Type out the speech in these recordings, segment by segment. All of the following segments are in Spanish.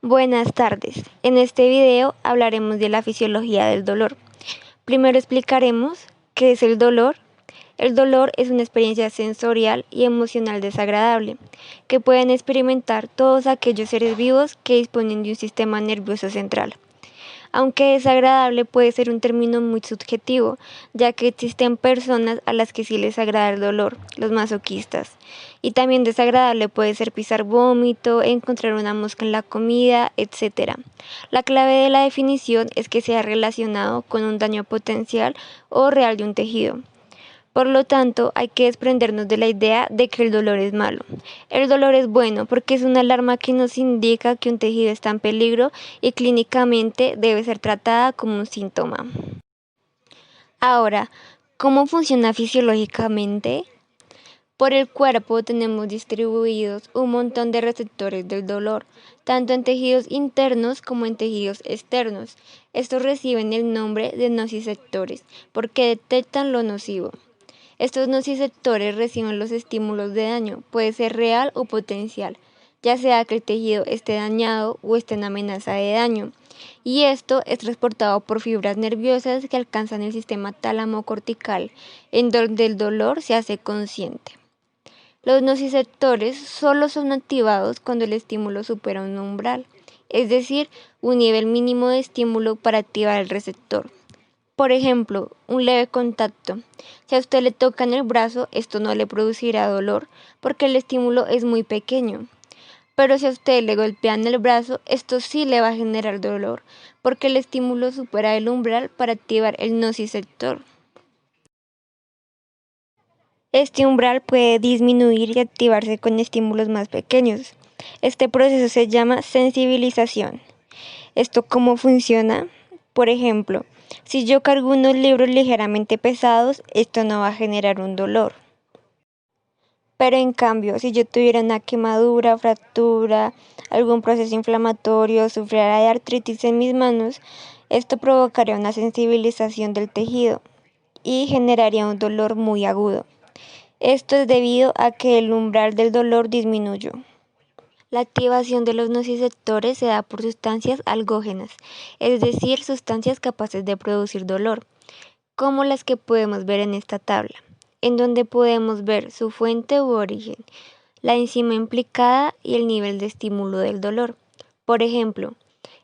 Buenas tardes. En este video hablaremos de la fisiología del dolor. Primero explicaremos qué es el dolor. El dolor es una experiencia sensorial y emocional desagradable que pueden experimentar todos aquellos seres vivos que disponen de un sistema nervioso central. Aunque desagradable puede ser un término muy subjetivo, ya que existen personas a las que sí les agrada el dolor, los masoquistas. Y también desagradable puede ser pisar vómito, encontrar una mosca en la comida, etc. La clave de la definición es que sea relacionado con un daño potencial o real de un tejido. Por lo tanto, hay que desprendernos de la idea de que el dolor es malo. El dolor es bueno porque es una alarma que nos indica que un tejido está en peligro y clínicamente debe ser tratada como un síntoma. Ahora, ¿cómo funciona fisiológicamente? Por el cuerpo tenemos distribuidos un montón de receptores del dolor, tanto en tejidos internos como en tejidos externos. Estos reciben el nombre de nociceptores porque detectan lo nocivo. Estos nociceptores reciben los estímulos de daño, puede ser real o potencial, ya sea que el tejido esté dañado o esté en amenaza de daño. Y esto es transportado por fibras nerviosas que alcanzan el sistema tálamo-cortical, en donde el dolor se hace consciente. Los nociceptores solo son activados cuando el estímulo supera un umbral, es decir, un nivel mínimo de estímulo para activar el receptor. Por ejemplo, un leve contacto. Si a usted le toca en el brazo, esto no le producirá dolor porque el estímulo es muy pequeño. Pero si a usted le golpean el brazo, esto sí le va a generar dolor porque el estímulo supera el umbral para activar el nociceptor. Este umbral puede disminuir y activarse con estímulos más pequeños. Este proceso se llama sensibilización. ¿Esto cómo funciona? Por ejemplo, si yo cargo unos libros ligeramente pesados, esto no va a generar un dolor. Pero en cambio, si yo tuviera una quemadura, fractura, algún proceso inflamatorio, sufriera de artritis en mis manos, esto provocaría una sensibilización del tejido y generaría un dolor muy agudo. Esto es debido a que el umbral del dolor disminuyó. La activación de los nociceptores se da por sustancias algógenas, es decir, sustancias capaces de producir dolor, como las que podemos ver en esta tabla, en donde podemos ver su fuente u origen, la enzima implicada y el nivel de estímulo del dolor. Por ejemplo,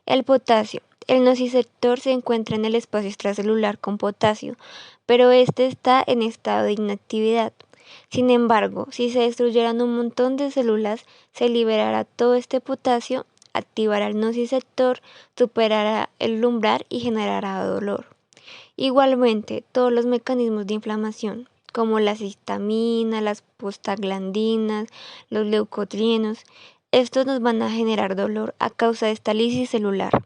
el potasio. El nociceptor se encuentra en el espacio extracelular con potasio, pero este está en estado de inactividad. Sin embargo, si se destruyeran un montón de células, se liberará todo este potasio, activará el nociceptor, superará el umbral y generará dolor. Igualmente, todos los mecanismos de inflamación, como las histaminas, las prostaglandinas, los leucotrienos, estos nos van a generar dolor a causa de esta lisis celular.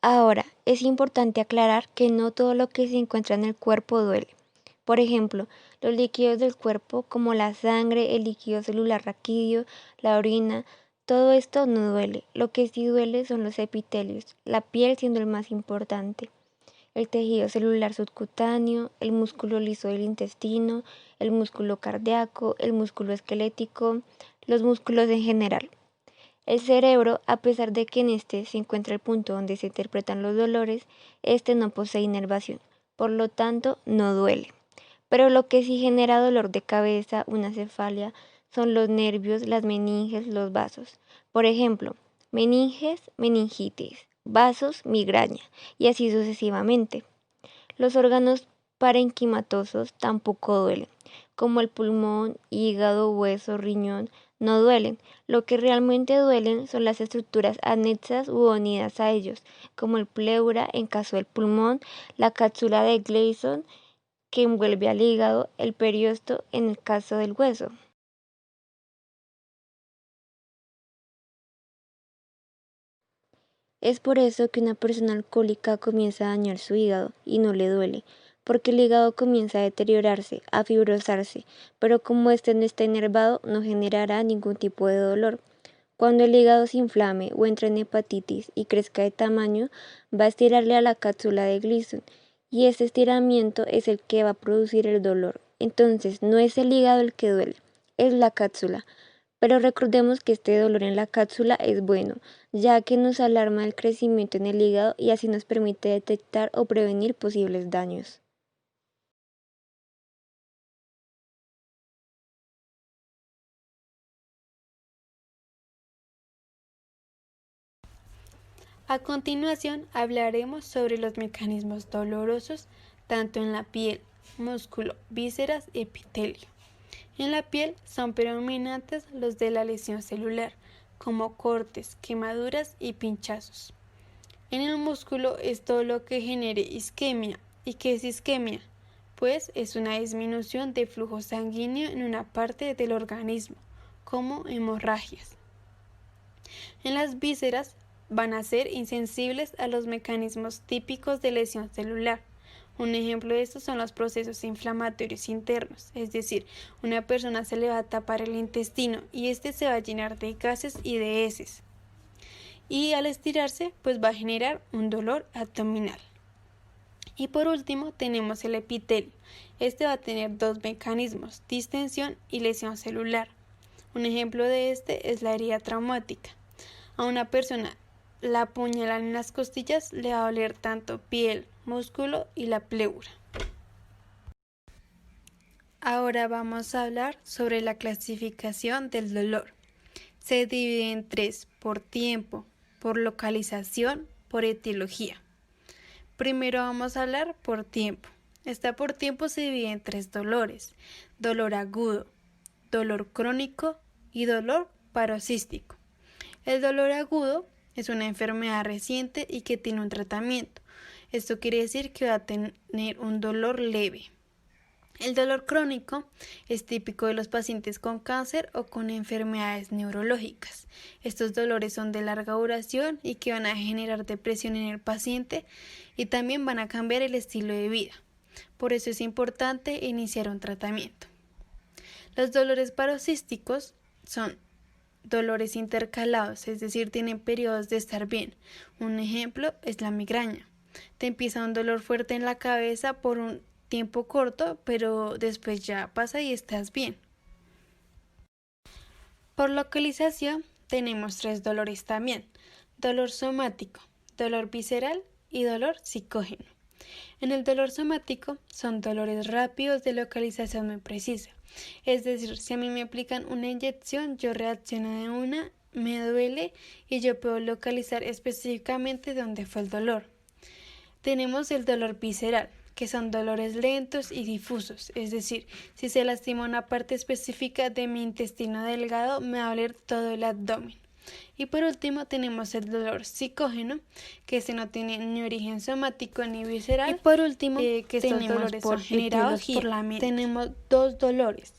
Ahora, es importante aclarar que no todo lo que se encuentra en el cuerpo duele. Por ejemplo, los líquidos del cuerpo como la sangre, el líquido celular raquídeo, la orina, todo esto no duele. Lo que sí duele son los epitelios, la piel siendo el más importante, el tejido celular subcutáneo, el músculo liso del intestino, el músculo cardíaco, el músculo esquelético, los músculos en general. El cerebro, a pesar de que en este se encuentra el punto donde se interpretan los dolores, este no posee inervación, por lo tanto no duele. Pero lo que sí genera dolor de cabeza, una cefalia, son los nervios, las meninges, los vasos. Por ejemplo, meninges, meningitis, vasos, migraña, y así sucesivamente. Los órganos parenquimatosos tampoco duelen, como el pulmón, hígado, hueso, riñón, no duelen. Lo que realmente duelen son las estructuras anexas u unidas a ellos, como el pleura en caso del pulmón, la cápsula de Gleason que envuelve al hígado, el periosto en el caso del hueso. Es por eso que una persona alcohólica comienza a dañar su hígado y no le duele, porque el hígado comienza a deteriorarse, a fibrosarse, pero como este no está inervado, no generará ningún tipo de dolor. Cuando el hígado se inflame o entre en hepatitis y crezca de tamaño, va a estirarle a la cápsula de Gleason y ese estiramiento es el que va a producir el dolor. Entonces, no es el hígado el que duele, es la cápsula. pero recordemos que este dolor en la cápsula es bueno, ya que nos alarma el crecimiento en el hígado y así nos permite detectar o prevenir posibles daños. A continuación hablaremos sobre los mecanismos dolorosos tanto en la piel, músculo, vísceras y epitelio. En la piel son predominantes los de la lesión celular, como cortes, quemaduras y pinchazos. En el músculo es todo lo que genere isquemia. ¿Y qué es isquemia? Pues es una disminución de flujo sanguíneo en una parte del organismo, como hemorragias. En las vísceras van a ser insensibles a los mecanismos típicos de lesión celular. Un ejemplo de esto son los procesos inflamatorios internos, es decir, una persona se le va a tapar el intestino y este se va a llenar de gases y de heces. Y al estirarse, pues va a generar un dolor abdominal. Y por último tenemos el epitelio. Este va a tener dos mecanismos, distensión y lesión celular. Un ejemplo de este es la herida traumática. A una persona la apuñalan en las costillas, le va a doler tanto piel, músculo y la pleura. Ahora vamos a hablar sobre la clasificación del dolor. Se divide en tres: por tiempo, por localización, por etiología. Primero vamos a hablar por tiempo. Esta por tiempo se divide en tres dolores: dolor agudo, dolor crónico y dolor paroxístico. El dolor agudo es una enfermedad reciente y que tiene un tratamiento. Esto quiere decir que va a tener un dolor leve. El dolor crónico es típico de los pacientes con cáncer o con enfermedades neurológicas. Estos dolores son de larga duración y que van a generar depresión en el paciente y también van a cambiar el estilo de vida. Por eso es importante iniciar un tratamiento. Los dolores paroxísticos son dolores intercalados, es decir, tienen periodos de estar bien. Un ejemplo es la migraña. Te empieza un dolor fuerte en la cabeza por un tiempo corto, pero después ya pasa y estás bien. Por localización tenemos tres dolores también: dolor somático, dolor visceral y dolor psicógeno. En el dolor somático son dolores rápidos de localización muy precisa. Es decir, si a mí me aplican una inyección, yo reacciono de una, me duele y yo puedo localizar específicamente dónde fue el dolor. Tenemos el dolor visceral, que son dolores lentos y difusos, es decir, si se lastima una parte específica de mi intestino delgado, me va a doler todo el abdomen. Y por último tenemos el dolor psicógeno, que este no tiene ni origen somático ni visceral. Y por último que estos dolores son generados por la mente. Tenemos dos dolores: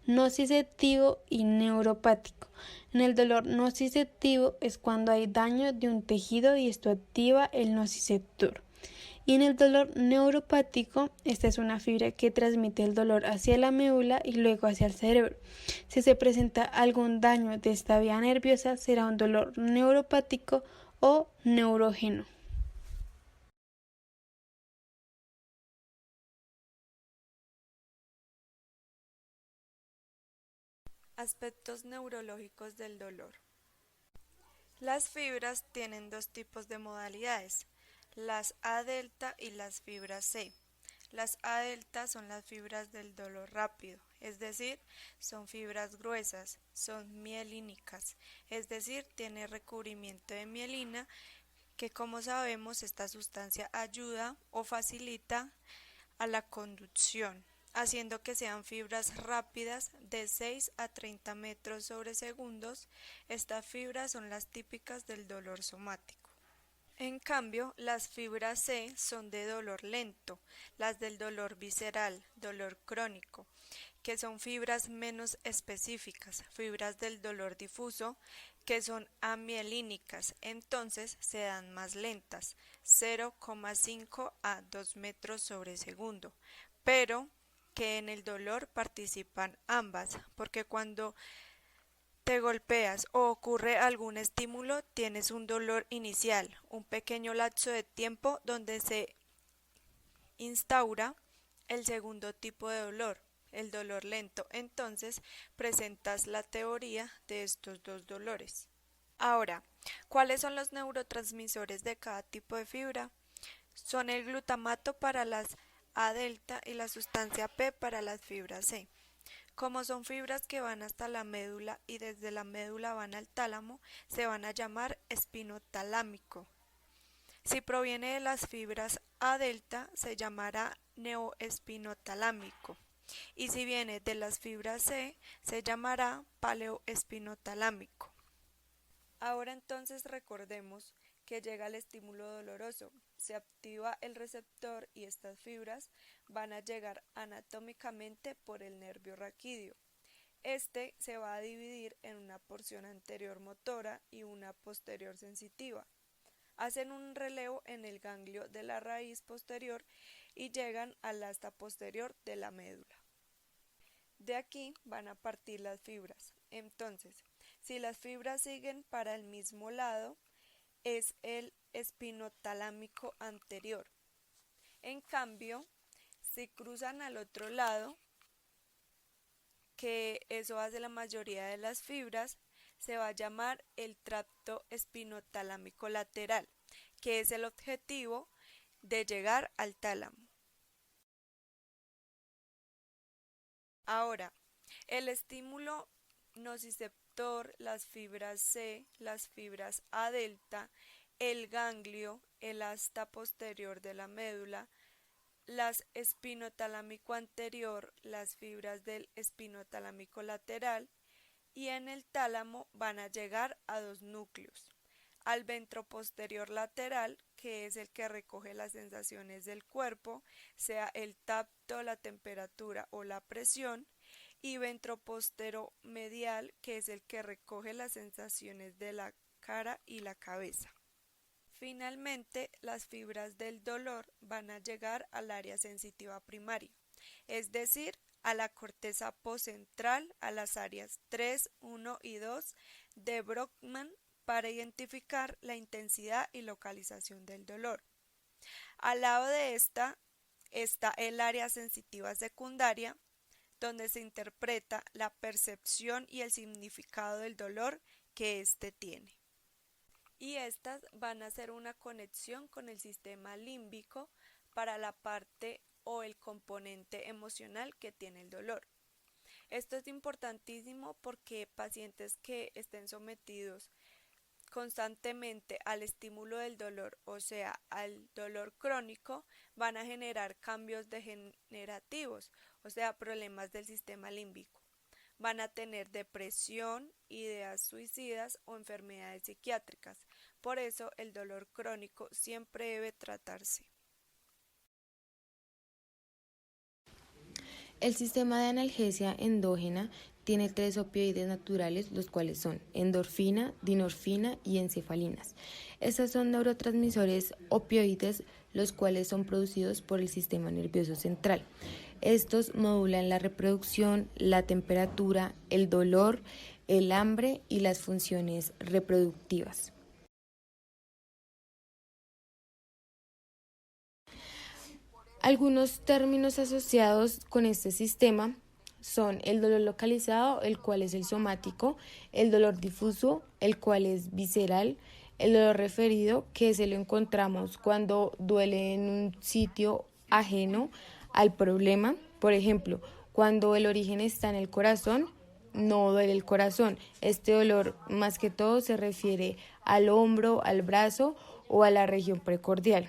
nociceptivo y neuropático. En el dolor nociceptivo es cuando hay daño de un tejido y esto activa el nociceptor. Y en el dolor neuropático, esta es una fibra que transmite el dolor hacia la médula y luego hacia el cerebro. Si se presenta algún daño de esta vía nerviosa, será un dolor neuropático o neurógeno. Aspectos neurológicos del dolor. Las fibras tienen dos tipos de modalidades: las A delta y las fibras C. Las A delta son las fibras del dolor rápido, es decir, son fibras gruesas, son mielínicas, es decir, tiene recubrimiento de mielina, que como sabemos esta sustancia ayuda o facilita a la conducción, haciendo que sean fibras rápidas de 6 a 30 metros sobre segundos. Estas fibras son las típicas del dolor somático. En cambio, las fibras C son de dolor lento, las del dolor visceral, dolor crónico, que son fibras menos específicas, fibras del dolor difuso, que son amielínicas, entonces se dan más lentas, 0,5 a 2 metros sobre segundo, pero que en el dolor participan ambas, porque cuando te golpeas o ocurre algún estímulo, tienes un dolor inicial, un pequeño lapso de tiempo donde se instaura el segundo tipo de dolor, el dolor lento. Entonces, presentas la teoría de estos dos dolores. Ahora, ¿cuáles son los neurotransmisores de cada tipo de fibra? Son el glutamato para las A delta y la sustancia P para las fibras C. Como son fibras que van hasta la médula y desde la médula van al tálamo, se van a llamar espinotalámico. Si proviene de las fibras A delta, se llamará neoespinotalámico. Y si viene de las fibras C, se llamará paleoespinotalámico. Ahora entonces recordemos que llega el estímulo doloroso, se activa el receptor y estas fibras van a llegar anatómicamente por el nervio raquídeo. Este se va a dividir en una porción anterior motora y una posterior sensitiva. Hacen un relevo en el ganglio de la raíz posterior y llegan al asta posterior de la médula. De aquí van a partir las fibras. Entonces, si las fibras siguen para el mismo lado, es el espinotalámico anterior. En cambio, si cruzan al otro lado, que eso hace la mayoría de las fibras, se va a llamar el tracto espinotalámico lateral, que es el objetivo de llegar al tálamo. Ahora, el estímulo nociceptor, las fibras C, las fibras A delta, el ganglio, el asta posterior de la médula, las espinotalámico anterior, las fibras del espinotalámico lateral y en el tálamo van a llegar a dos núcleos. Al ventroposterior lateral, que es el que recoge las sensaciones del cuerpo, sea el tacto, la temperatura o la presión, y ventropostero medial, que es el que recoge las sensaciones de la cara y la cabeza. Finalmente, las fibras del dolor van a llegar al área sensitiva primaria, es decir, a la corteza postcentral, a las áreas 3, 1 y 2 de Brockman para identificar la intensidad y localización del dolor. Al lado de esta está el área sensitiva secundaria, donde se interpreta la percepción y el significado del dolor que éste tiene. Y estas van a hacer una conexión con el sistema límbico para la parte o el componente emocional que tiene el dolor. Esto es importantísimo porque pacientes que estén sometidos constantemente al estímulo del dolor, o sea, al dolor crónico, van a generar cambios degenerativos, o sea, problemas del sistema límbico. Van a tener depresión, ideas suicidas o enfermedades psiquiátricas. Por eso el dolor crónico siempre debe tratarse. El sistema de analgesia endógena tiene 3 opioides naturales, los cuales son endorfina, dinorfina y encefalinas. Estos son neurotransmisores opioides, los cuales son producidos por el sistema nervioso central. Estos modulan la reproducción, la temperatura, el dolor, el hambre y las funciones reproductivas. Algunos términos asociados con este sistema son el dolor localizado, el cual es el somático, el dolor difuso, el cual es visceral, el dolor referido, que se lo encontramos cuando duele en un sitio ajeno al problema. Por ejemplo, cuando el origen está en el corazón, no duele el corazón. Este dolor más que todo se refiere al hombro, al brazo o a la región precordial.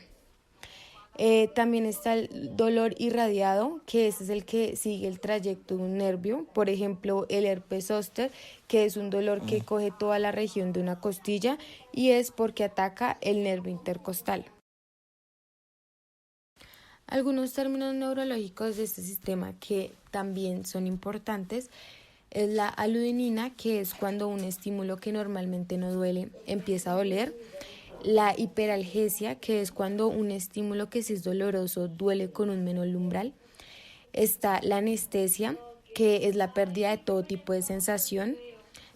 También está el dolor irradiado, que ese es el que sigue el trayecto de un nervio. Por ejemplo, el herpes zóster, que es un dolor que coge toda la región de una costilla y es porque ataca el nervio intercostal. Algunos términos neurológicos de este sistema que también son importantes es la aludenina, que es cuando un estímulo que normalmente no duele empieza a doler. La hiperalgesia, que es cuando un estímulo que sí es doloroso duele con un menor umbral. Está la anestesia, que es la pérdida de todo tipo de sensación.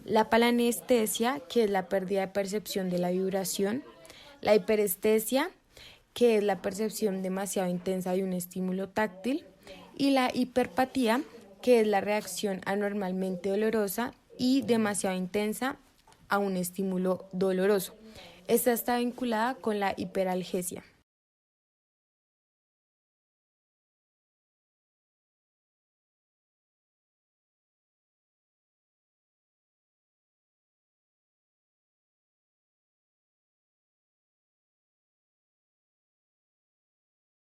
La palanestesia, que es la pérdida de percepción de la vibración. La hiperestesia, que es la percepción demasiado intensa de un estímulo táctil. Y la hiperpatía, que es la reacción anormalmente dolorosa y demasiado intensa a un estímulo doloroso. Esta está vinculada con la hiperalgesia.